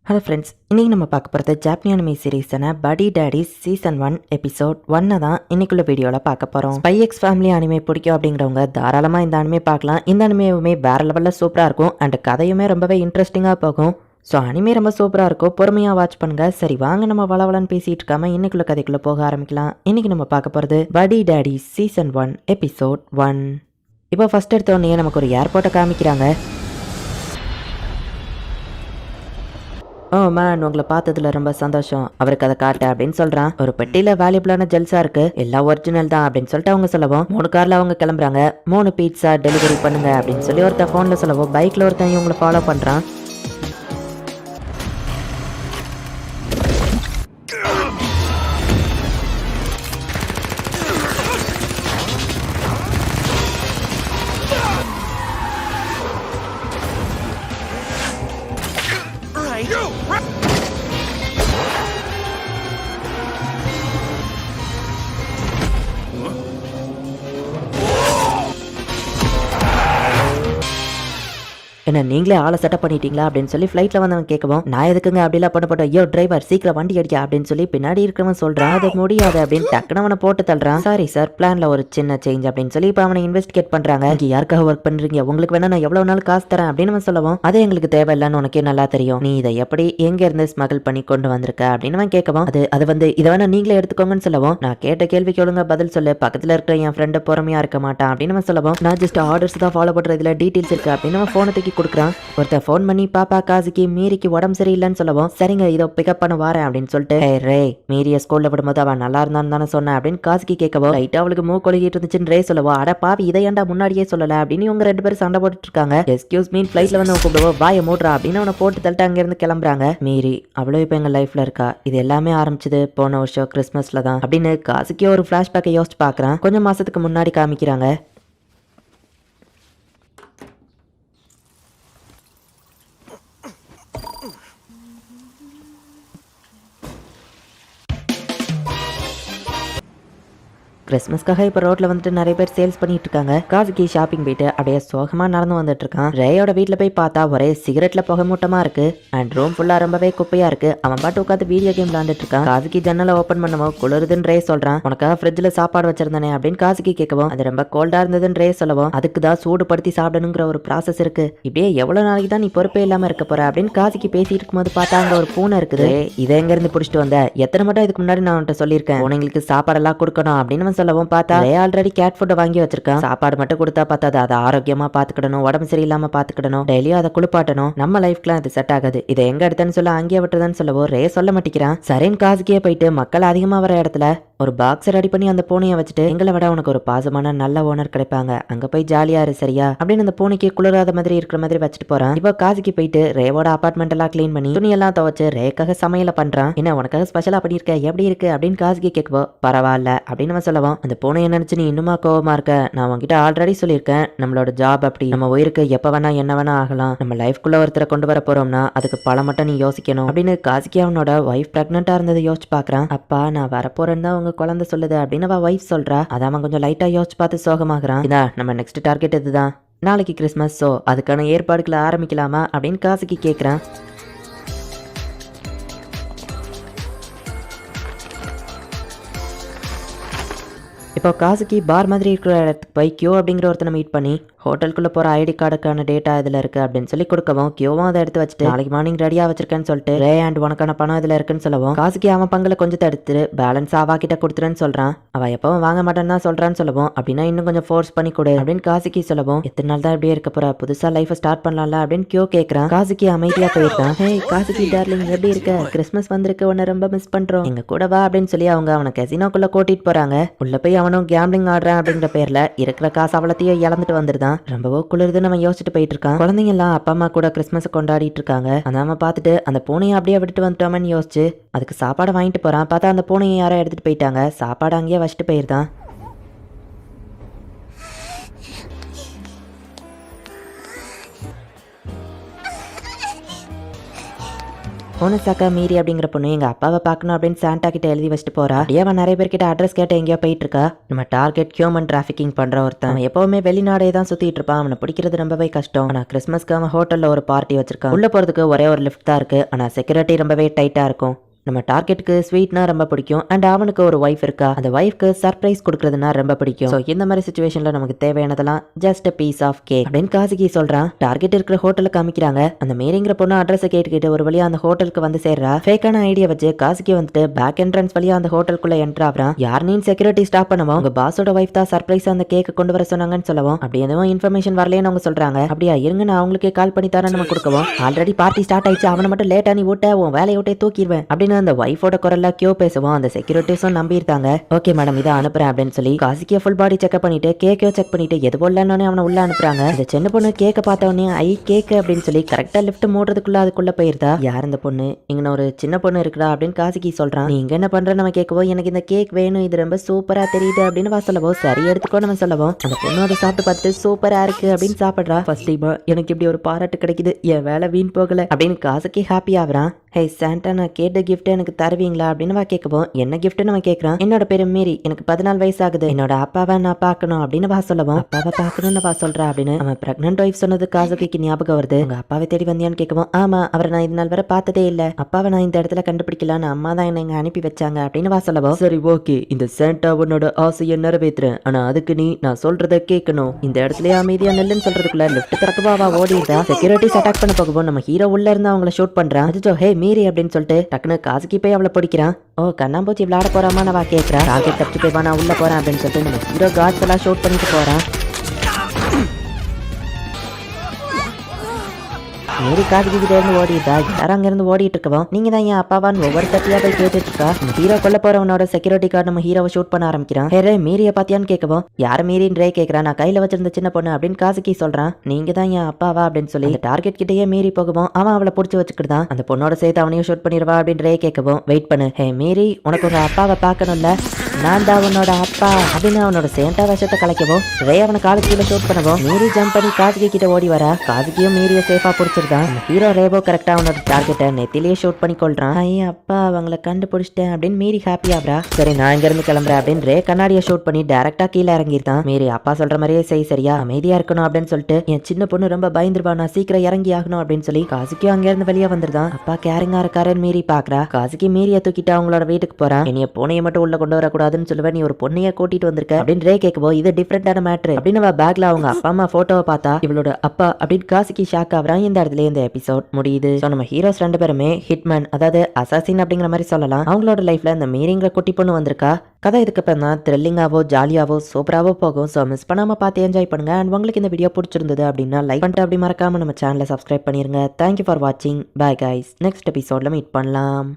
Hello friends, இன்றைக்கி நம்ம பார்க்க போகிறது ஜாப்பனி அனிமே சீரீஸான படி டேடிஸ் சீசன் 1 எபிசோட் 1 தான் இன்னைக்குள்ள வீடியோவில் பார்க்க போகிறோம். ஸ்பை எக்ஸ் ஃபேமிலி அனிமே பிடிக்கும் அப்படிங்கிறவங்க தாராளமாக இந்த அனிமே பார்க்கலாம். இந்த அனிமேவுமே வேறு லெவலில் சூப்பராக இருக்கும் அண்ட் கதையுமே ரொம்பவே இன்ட்ரெஸ்டிங்காக போகும். ஸோ அனிமே ரொம்ப சூப்பராக இருக்கும், பொறுமையாக வாட்ச் பண்ணுங்கள். சரி வாங்க நம்ம வளவலன்னு பேசிகிட்டு இருக்காம இன்னைக்குள்ள கதைக்குள்ளே போக ஆரம்பிக்கலாம். இன்றைக்கி நம்ம பார்க்க போகிறது படி டேடிஸ் சீசன் 1 எபிசோட் 1. இப்போ ஃபஸ்ட் எடுத்தோடனே நமக்கு ஒரு ஏர்போர்ட்டை காமிக்கிறாங்க. ஓ மேன், உங்களை பார்த்ததுல ரொம்ப சந்தோஷம், அவருக்கு அதை காட்ட அப்படின்னு சொல்றான். ஒரு பெட்டியில வேல்யூபிளான ஜெல்ஸா இருக்கு, எல்லாம் ஒரிஜினல் தான் அப்படின்னு சொல்லிட்டு அவங்க சொல்லவும் 3 கார்ல அவங்க கிளம்புறாங்க. 3 பீட்சா டெலிவரி பண்ணுங்க அப்படின்னு சொல்லி ஒருத்தன் போன்ல சொல்லவும் பைக்ல ஒருத்தன் இவங்களை ஃபாலோ பண்றான். என்ன நீங்களே ஆளை செட்டப் பண்ணிட்டீங்களா அப்படின்னு சொல்லி ஃப்ளைட்ல வந்தவன் கேட்கவும், நான் எதுக்குங்க அப்படிலாம் பண்ணப்பட்டோம், ஐயோ டிரைவர் சீக்கிரம் வண்டி அடிக்க அப்படின்னு சொல்லி பின்னாடி இருக்கிறவன் சொல்றான். அது முடியாது அப்படின்னு டக்குனு அவனை போட்டு தள்ளுறான். சாரி சார், பிளான்ல ஒரு சின்ன சேஞ்ச் அப்படின்னு சொல்லி இப்போ அவனை இன்வெஸ்டிகேட் பண்றாங்க. இங்க யாருக்காக ஒர்க் பண்றீங்க, உங்களுக்கு வேணா நான் எவ்வளவு நாள் காசு தரேன் அப்படின்னு அவன் சொல்லவும், அது எங்களுக்கு தேவையில்லைன்னு உனக்கே நல்லா தெரியும், நீ இதை எப்படி எங்க இருந்து ஸ்மகிள் பண்ணி கொண்டு வந்திருக்க அப்படின்னு அவன் கேட்கவும், அது வந்து இதை வேணா நீங்களே எடுத்துக்கோங்கன்னு சொல்லவும், நான் கேட்ட கேள்விக்கு ஒழுங்கா பதில் சொல்லு, பக்கத்துல இருக்கிற என் ஃப்ரெண்டு பொறுமையா இருக்க மாட்டான் அப்படின்னு அவன் சொல்லவும், நான் ஜஸ்ட் ஆர்டர்ஸ் தான் ஃபாலோ பண்றதுல டீடைல்ஸ் இருக்கு அப்படின்னு அவன் போனை தூக்கி கொடுக்குறான். ஒருத்தர் போன் பண்ணி பாப்பா காசுக்கு மீரிக்கு உடம்பு சரியில்லைன்னு சொல்லவும், சரிங்க இதோ பிக்கப் பண்ண வரேன் அப்படின்னு சொல்லிட்டு, ரே மீரிய ஸ்கூல்ல விடும்போது அவன் நல்லா இருந்தான்னு தானே சொன்னேன் அப்படின்னு காசுக்கு கேட்கவும், லைட்டா அவளுக்கு மூக்கொழுகிட்டு இருந்துச்சுன்னு ரே சொல்லவும், அட பாவி இதை ஏன்டா முன்னாடியே சொல்லல அப்படின்னு இவங்க 2 பேரும் சண்டை போட்டுட்டு இருக்காங்க. எஸ்கியூஸ் மீன் ஃபிளைட்ல வந்து கூப்பிடுவோம், வாய மூடுறா அப்படின்னு அவனை போட்டு தள்ளிட்டு அங்க இருந்து கிளம்புறாங்க. மீரி அவ்வளோ இப்ப எங்க லைஃப்ல இருக்கா, இது எல்லாமே ஆரம்பிச்சது போன வருஷம் கிறிஸ்மஸ்ல தான் அப்படின்னு காசுக்கே ஒரு பிளாஷ்பேக்கை யோசிச்சு பாக்குறான். கொஞ்சம் மாசத்துக்கு முன்னாடி காமிக்கிறாங்க. கிறிஸ்மஸ்க்காக இப்போ ரோட்ல வந்துட்டு நிறைய பேர் சேல்ஸ் பண்ணிட்டு இருக்காங்க. காசுக்கு ஷாப்பிங் போயிட்டு அப்படியே சோகமா நடந்து வந்துட்டு இருக்கான். ரேயோட வீட்டுல போய் பார்த்தா ஒரே சிகரெட்ல புகை மூட்டமா இருக்கு அண்ட் ரூம் ஃபுல்லா ரொம்பவே குப்பையா இருக்கு. அவன் பாட்டு உட்காந்து வீடியோ கேம் விளையாண்டுட்டு இருக்கான். காசுக்கு ஜன்னலை ஓப்பன் பண்ணவும் குளிருதுன்னு ரே சொல்றான். உனக்காக ஃப்ரிட்ஜ்ல சாப்பாடு வச்சிருந்தானே அப்படின்னு காசுக்கு கேட்கவும், அது ரொம்ப கோல்டா இருந்ததுன்னு ரே சொல்லவும், அதுக்கு தான் சூடுபடுத்தி சாப்பிடணுங்கிற ஒரு ப்ராசஸ் இருக்கு, இப்படியே எவ்வளவு நாளைக்கு தான் நீ பொறுப்பே இல்லாம இருக்க போற அப்படின்னு காசுக்கு பேசிட்டு இருக்கும்போது பார்த்தா அங்க ஒரு பூனை இருக்குது. இதை எங்க இருந்து புடிச்சிட்டு வந்த, எத்தனை மட்டும் இதுக்கு முன்னாடி நான் உன்கிட்ட சொல்லியிருக்கேன் உனங்களுக்கு சாப்பாடெல்லாம் கொடுக்கணும் அப்படின்னு சொல்லவும், பார்த்தா ஆல்ரெடி கேட் ஃபுட் வாங்கி வச்சிருக்கான். சாப்பாடு மட்டும் கொடுத்தா பார்த்தாது, அதை ஆரோக்கியமா பாத்துக்கிடணும், உடம்பு சரியில்லாம பாத்துக்கிடணும், டெய்லியும் அதை குளிப்பாட்டணும். நம்ம லைஃப்க்குலாம் இது செட் ஆகாது, இதை எங்க எடுத்தேன்னு சொல்ல அங்கேயே விட்டுறதுன்னு சொல்லவோ ரே சொல்ல மாட்டேங்கிறான். சரின்னு காசுக்கே போயிட்டு மக்கள் அதிகமா வர இடத்துல ஒரு பாக்ஸ் ரெடி பண்ணி அந்த பூனையை வச்சுட்டு, எங்களை விட உனக்கு ஒரு பாசமான நல்ல ஓனர் கிடைப்பாங்க, அங்க போய் ஜாலியா இரு சரியா அப்படின்னு அந்த பூனைக்கு குளிராத மாதிரி இருக்கிற மாதிரி வச்சுட்டு போறான். இப்போ காசுக்கு போயிட்டு ரேவோட அபார்ட்மெண்ட் எல்லாம் கிளீன் பண்ணி துணியெல்லாம் துவைச்சு ரேக்காக சமையல பண்றான். என்ன உனக்காக ஸ்பெஷலா பண்ணிருக்க, எப்படி இருக்கு அப்படின்னு காசுக்கு கேட்கவோ, பரவாயில்ல அப்படின்னு சொல்லவும், அந்த பூனையை நினைச்சு நீ இன்னுமா கோவமா இருக்க, நான் உங்ககிட்ட ஆல்ரெடி சொல்லியிருக்கேன் நம்மளோட ஜாப் அப்படி, நம்ம உயிருக்கு எப்ப வேணா என்ன வேணா ஆகலாம், நம்ம லைஃப்குள்ள ஒருத்தரை கொண்டு வர போறோம்னா அதுக்கு பல மட்டும் நீ யோசிக்கணும் அப்படின்னு காசுக்கு அவனோட ஒய்ஃப் பிரெக்னெண்டா இருந்ததை யோசிச்சு பாக்குறான். அப்பா நான் வரப்போறேன்னு தான் உங்க குழந்தை சொல்லுது அப்படின்னு அவ ஒய்ஃப் சொல்றா. அதான் அவன் கொஞ்சம் லைட்டா யோசிச்சு பார்த்து சோகமாகறான். இதா நம்ம நெக்ஸ்ட் டார்கெட் இதுதான், நாளைக்கு கிறிஸ்மஸ், சோ அதுக்கான ஏற்பாடுகளை ஆரம்பிக்கலாமா அப்படின்னு காசுக்கு கேட்கிறான். இப்போ காசுக்கு பார் மாதிரி இருக்கிற இடத்துக்கு போய் கியூ அப்படிங்கிற ஒருத்தனை மீட் பண்ணி ஹோட்டலுக்குள்ள போற ஐடி கார்டுக்கான டேட்டா இதுல இருக்கு அப்படின்னு சொல்லி கொடுக்கவும், கியூவும் அதை எடுத்து வச்சுட்டு நாளைக்கு மார்னிங் ரெடியா வச்சிருக்கேன்னு சொல்லிட்டு ரே அண்ட் உனக்கான பணம் இதுல இருக்குன்னு சொல்லவும், காசுக்கு அவன் பங்குல கொஞ்சத்தை எடுத்துட்டு பேலன்ஸ் அவா கிட்ட கொடுத்துருன்னு சொல்றான். அவ எப்பவும் வாங்க மாட்டேன்னு தான் சொல்றான்னு சொல்லவும், அப்படின்னா இன்னும் கொஞ்சம் ஃபோர்ஸ் பண்ணி கொடு அப்படின்னு காசுக்கு சொல்லவும், எத்தனை நாள் தான் இப்படியே இருக்க போற, புதுசா லைஃபை ஸ்டார்ட் பண்ணலாம்ல அப்படின்னு கியூ கேட்கறான். காசுக்கு அமைதியா போயிருக்கான். ஹே காசுக்கு டார்லிங் எப்படி இருக்க, கிறிஸ்மஸ் வந்திருக்கு, உன்னை ரொம்ப மிஸ் பண்றோம், எங்க கூட வா அப்படின்னு சொல்லி அவங்க அவனை கசினோக்குள்ள கூட்டிட்டு போறாங்க. உள்ள போய் அவனும் கேம்பிளிங் ஆடுறான் அப்படிங்கிற பேர்ல இருக்கிற காசு அவ்வளத்தையும் இழந்துட்டு வந்துருதான். ரொம்பவோ குளிர்ந்து நம்ம யோசிச்சுட்டு போயிட்டு இருக்கான். குழந்தைங்க எல்லாம் அப்பா அம்மா கூட கிறிஸ்மஸ் கொண்டாடிட்டு இருக்காங்க. அதாம பார்த்துட்டு அந்த பூனையை அப்படியே விட்டுட்டு வந்துட்டோம்னு யோசிச்சு அதுக்கு சாப்பாடு வாங்கிட்டு போறான். பார்த்தா அந்த பூனையை யாரோ எடுத்துட்டு போயிட்டாங்க. சாப்பாடு அங்கேயே வச்சுட்டு போயிருந்தான். ஹோனசாக்கா மீரி அப்படிங்கிற பொண்ணு எங்க அப்பாவை பார்க்கணும் அப்படின்னு சாண்டா கிட்ட எழுதி வச்சுட்டு போறா. அப்படியே அவன் நிறைய பேர்கிட்ட அட்ரஸ் கேட்ட எங்கேயோ போயிட்டு இருக்கா. நம்ம டார்கெட் ஹியூமன் டிராஃபிக்கிங் பண்ற ஒருத்தன். அவன் எப்பவுமே வெளிநாடே தான் சுத்திட்டு இருப்பான். அவனை பிடிக்கிறது ரொம்பவே கஷ்டம். ஆனா கிறிஸ்மஸ்க்கு அவன் ஹோட்டல்ல ஒரு பார்ட்டி வச்சிருக்கான். உள்ள போறதுக்கு ஒரே ஒரு லிஃப்ட் தான் இருக்கு. ஆனா செக்யூரிட்டி ரொம்பவே டைட்டா இருக்கும். நம்ம டார்கெட்டுக்கு ஸ்வீட்னா ரொம்ப பிடிக்கும். அண்ட் அவனுக்கு ஒரு ஒய்ஃப் இருக்கா. அந்த ஒய்ஃப்க்கு சர்ப்ரைஸ் கொடுக்கறதுனா ரொம்ப பிடிக்கும். ஸோ இந்த மாதிரி சுச்சுவேஷன்ல நமக்கு தேவையானதெல்லாம் ஜஸ்ட் பீஸ் ஆஃப் கேக் அப்படின்னு காசுகி சொல்றான். டார்கெட் இருக்கிற ஹோட்டலை காமிக்கிறாங்க. அந்த மேரிங்கிற பொண்ணு அட்ரஸ் கேட்டுக்கிட்டு ஒரு வழியா அந்த ஹோட்டலுக்கு வந்து சேர்றா. ஃபேக்கான ஐடியா வச்சு காசுகி வந்துட்டு பேக் என்ட்ரன்ஸ் வழியா அந்த ஹோட்டலுக்குள்ள என்டர் ஆகிறான். யாருன்னு செக்யூரிட்டி ஸ்டாப் பண்ணவும் உங்க பாஸோட ஒய்ஃப் தான் சர்ப்ரைஸ் அந்த கேக் கொண்டு வர சொன்னாங்கன்னு சொல்லவும் அப்படி எதுவும் இன்ஃபர்மேஷன் வரலன்னு அவங்க சொல்றாங்க. அப்படியா இருங்க நான் அவங்களுக்கே கால் பண்ணி தரேன் நம்ம கொடுக்கவும் ஆல்ரெடி பார்ட்டி ஸ்டார்ட் ஆயிடுச்சு. அவனை மட்டும் லேட்டா நீ விட்ட உன் வேலையை விட்டே தூக்கிடுவேன் அப்படின்னு அந்த ஒய்ஃபோட குரல்ல கியோ பேசுவோம். அந்த செக்யூரிட்டிஸும் நம்பியிருந்தாங்க. ஓகே மேடம் இதை அனுப்புறேன் அப்படின்னு சொல்லி காசுக்கிய ஃபுல் பாடி செக் பண்ணிட்டு கேக்கோ செக் பண்ணிட்டு எது போடலன்னு அவனை உள்ள அனுப்புறாங்க. இந்த சின்ன பொண்ணு கேக்க பார்த்த உடனே ஐ கேக் அப்படின்னு சொல்லி கரெக்டா லிஃப்ட் மூடுறதுக்குள்ள அதுக்குள்ள போயிருந்தா. யார் இந்த பொண்ணு? இங்க ஒரு சின்ன பொண்ணு இருக்குடா அப்படின்னு காசுக்கி சொல்றான். நீ இங்க என்ன பண்ற நம்ம கேட்கவோ எனக்கு இந்த கேக் வேணும், இது ரொம்ப சூப்பரா தெரியுது அப்படின்னு வா சொல்லவும் சரி எடுத்துக்கோ நம்ம சொல்லவும் அந்த பொண்ணு அதை சாப்பிட்டு பார்த்துட்டு சூப்பரா இருக்கு அப்படின்னு சாப்பிடுறா. ஃபர்ஸ்ட் டைமா எனக்கு இப்படி ஒரு பாராட்டு கிடைக்குது, என் வேலை வீண் போகல அப்படின்னு காசுக்கி ஹாப்பி ஆகுறான். ஹே சாண்டா நான் கேட்ட கிஃப்ட் எனக்கு தருவீங்களா அப்படின்னு வா கேட்கவும் என்ன கிஃப்ட் நம்ம கேட்கறான். என்னோட பேரு மேரி, எனக்கு 14 வயசு ஆகுது, என்னோட அப்பாவை நான் பார்க்கணும் அப்படின்னு வா சொல்லவும் அப்பாவை பார்க்கணும்னு வா சொல்றா அப்படின்னு அவன் பிரெக்னன்ட் ஒய்ஃப் சொன்னது காசுக்கு ஞாபகம் வருது. உங்க அப்பாவை தேடி வந்தியான்னு கேட்கவும் ஆமா அவரை நான் இது நாள் வரை பார்த்ததே இல்ல, அப்பாவை நான் இந்த இடத்துல கண்டுபிடிக்கலான்னு அம்மா தான் என்னை அனுப்பி வச்சாங்க அப்படின்னு வா சொல்லவும் சரி ஓகே இந்த சாண்டா உன்னோட ஆசையை நிறைவேற்றுறேன், ஆனா அதுக்கு நீ நான் சொல்றத கேட்கணும், இந்த இடத்துல அமைதியா நெல்லுன்னு சொல்றதுக்குள்ள லிஃப்ட் திறக்கவா ஓடிடுதா. செக்யூரிட்டிஸ் அட்டாக் பண்ண போகவும் நம்ம ஹீரோ உள்ள இருந்து அவங்கள ஷூட் பண்றான். அதுச்சோ ஹே மீரி அப்படின்னு சொல்லிட்டு டக்குனு காசுக்கு போய் அவளை பிடிக்கிறான். ஓ கண்ணாம்பூச்சி விளையாட போறாமா நான் கேட்கறா. டார்கெட் தப்பிச்சு போய் நான் உள்ள போறேன் அப்படின்னு சொல்லிட்டு நம்ம ஹீரோ கார்ட்ஸ் எல்லாம் ஷூட் பண்ணிட்டு போறான். மேரி காசுகிட்ட இருந்து ஓடிட்டா. எல்லாரும் அங்க இருந்து ஓடிட்டு இருக்கவும் நீங்க தான் என் அப்பாவான்னு ஒவ்வொரு தட்டியா போய் கேட்டுட்டு இருக்கா. ஹீரோ கொல்ல போறவனோட செக்யூரிட்டி கார்டு நம்ம ஹீரோவை ஷூட் பண்ண ஆரம்பிக்கிறான். ஹே மீரிய பாத்தியான்னு கேட்கவும் யார் மீரின் ரே கேட்கறான். நான் கையில வச்சிருந்த சின்ன பொண்ணு அப்படின்னு காசுக்கி சொல்றான். நீங்க தான் என் அப்பாவா அப்படின்னு சொல்லி டார்கெட் கிட்டேயே மீறி போகவும் அவன் அவளை பிடிச்சி வச்சுக்கிட்டான். அந்த பொண்ணோட சேர்த்து அவனையும் ஷூட் பண்ணிடுவா அப்படின்னு ரே கேட்கவும் வெயிட் பண்ணு. ஹே மீரி உனக்கு ஒரு அப்பாவை பார்க்கணும்ல, நான் தான் அவனோட அப்பா அப்படின்னு அவனோட சேண்டா விஷயத்தை கலைக்கவும் ரே அவனை காலுக்கு கீழே ஷூட் பண்ணவும் மீரி ஜம்ப் பண்ணி காசுகி கிட்ட ஓடி வரா. காசுகியும் மீரிய சேஃபா பிடிச்சிருக்கான். ஹீரோ ரேபோ கரெக்டா அவனோட டார்கெட்டை நெத்திலேயே ஷூட் பண்ணி கொள்றான். ஐயா அப்பா அவங்கள கண்டுபிடிச்சிட்டேன் அப்படின்னு மீறி ஹாப்பி ஆகுறா. சரி நான் இங்க இருந்து கிளம்புறேன் அப்படின்னு ரே கண்ணாடியை ஷூட் பண்ணி டைரக்டா கீழே இறங்கிருந்தான். மீறி அப்பா சொல்ற மாதிரியே செய் சரியா அமைதியா இருக்கணும் அப்படின்னு சொல்லிட்டு என் சின்ன பொண்ணு ரொம்ப பயந்துருவா, நான் சீக்கிரம் இறங்கி ஆகணும் அப்படின்னு சொல்லி காசுக்கி அங்க இருந்து வெளியே வந்துருதான். அப்பா கேரிங்கா இருக்காருன்னு மீறி பாக்குறா. காசுக்கி மீறிய தூக்கிட்டு அவங்களோட வீட்டுக்கு போறான். என்னைய பூனையை மட்டும் உள்ள கொண்டு வரக்கூடாதுன்னு சொல்லுவேன், நீ ஒரு பொண்ணைய கூட்டிட்டு வந்திருக்க அப்படின்னு ரே கேட்கவோ இது டிஃபரெண்டான மேட்ரு அப்படின்னு பேக்ல அவங்க அப்பா அம்மா போட்டோவை பார்த்தா இவளோட அப்பா அப்படின்னு காசுக்கி ஷாக் ஆகுறான். இந்த இடத்துல இந்த எபிசோட் முடியுது. ஸோ நம்ம ஹீரோஸ் 2 பேருமே ஹிட்மேன் அதாவது அசாசின் அப்படிங்கிற மாதிரி சொல்லலாம். அவங்களோட லைஃப்ல இந்த மீரிங்கிற குட்டி பொண்ணு வந்திருக்கா. கதை இதுக்கப்புறம் தான் த்ரில்லிங்காவோ ஜாலியாவோ சூப்பராவோ போகும். ஸோ மிஸ் பண்ணாம பார்த்து என்ஜாய் பண்ணுங்க. அண்ட் உங்களுக்கு இந்த வீடியோ பிடிச்சிருந்தது அப்படின்னா லைக் பண்ணிட்டு அப்படி மறக்காம நம்ம சேனலை சப்ஸ்கிரைப் பண்ணிருங்க. தேங்க்யூ ஃபார் வாட்சிங். Bye guys. நெக்ஸ்ட் எபிசோட்ல மீட் பண்ணலாம்.